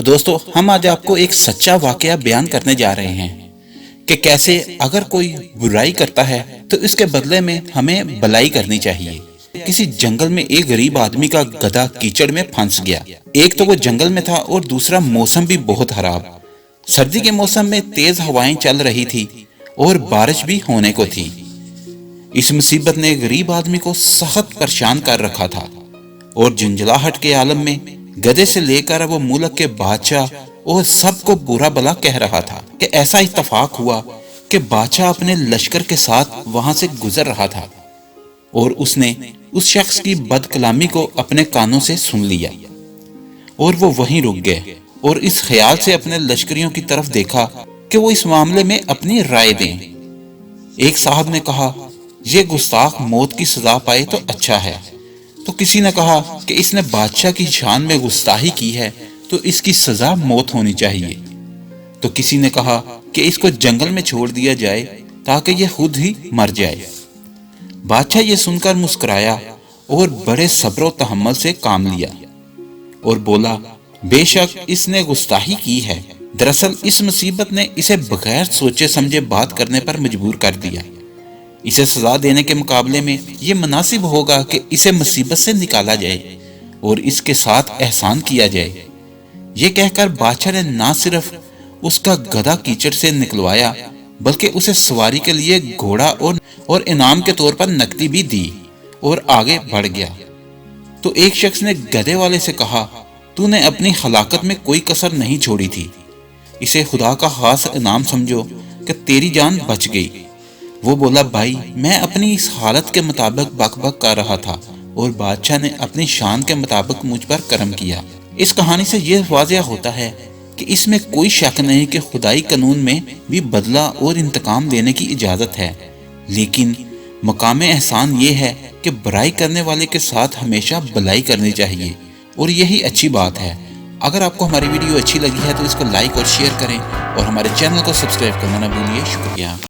दोस्तों, हम आज आपको एक सच्चा वाकया बयान करने जा रहे हैं कि कैसे अगर कोई बुराई करता है तो इसके बदले में हमें भलाई करनी चाहिए। किसी जंगल में एक गरीब आदमी का गधा कीचड़ में फंस गया। एक तो वो जंगल में था और दूसरा मौसम भी बहुत खराब। सर्दी के मौसम में तेज हवाएं चल रही थी और बारिश भी होने को थी। इस मुसीबत ने गरीब आदमी को सख्त परेशान कर रखा था और झुंझलाहट के आलम में गधे से लेकर वो मुल्क के बादशाह और सबको बुरा भला कह रहा था कि ऐसा इत्तफाक हुआ कि बादशाह अपने लश्कर के साथ वहां से गुजर रहा था और उसने उस शख्स की बदकलामी को अपने कानों से सुन लिया और वो वहीं रुक गए और इस ख्याल से अपने लश्करियों की तरफ देखा कि वो इस मामले में अपनी राय दें। एक साहब ने कहा, ये गुस्ताख मौत की सजा पाए तो अच्छा है। तो किसी ने कहा कि इसने बादशाह की शान में गुस्ताही की है तो इसकी सजा मौत होनी चाहिए। तो किसी ने कहा कि इसको जंगल में छोड़ दिया जाए ताकि ये खुद ही मर जाए। बादशाह ये सुनकर मुस्कुराया और बड़े सब्र तहम्मुल से काम लिया और बोला, बेशक इसने गुस्ताही की है। दरअसल इस मुसीबत ने इसे बगैर सोचे समझे बात करने पर मजबूर कर दिया। इसे सजा देने के मुकाबले में ये मुनासिब होगा कि इसे मुसीबत से निकाला जाए और इसके साथ एहसान किया जाए। ये कहकर बादशाह ने ना सिर्फ उसका गधा कीचड़ से निकलवाया बल्कि उसे सवारी के लिए घोड़ा और इनाम के तौर पर नकदी भी दी और आगे बढ़ गया। तो एक शख्स ने गधे वाले से कहा, तूने अपनी हलाकत में कोई कसर नहीं छोड़ी थी। इसे खुदा का खास इनाम समझो कि तेरी जान बच गई। वो बोला, भाई मैं अपनी इस हालत के मुताबिक बक कर रहा था और बादशाह ने अपनी शान के मुताबिक मुझ पर करम किया। इस कहानी से यह वाज़ेह होता है कि इसमें कोई शक नहीं कि खुदाई कानून में भी बदला और इंतकाम देने की इजाज़त है, लेकिन मकाम एहसान ये है कि बुराई करने वाले के साथ हमेशा भलाई करनी चाहिए और यही अच्छी बात है। अगर आपको हमारी वीडियो अच्छी लगी है तो इसको लाइक और शेयर करें और हमारे चैनल को सब्सक्राइब करना ना भूलिए। शुक्रिया।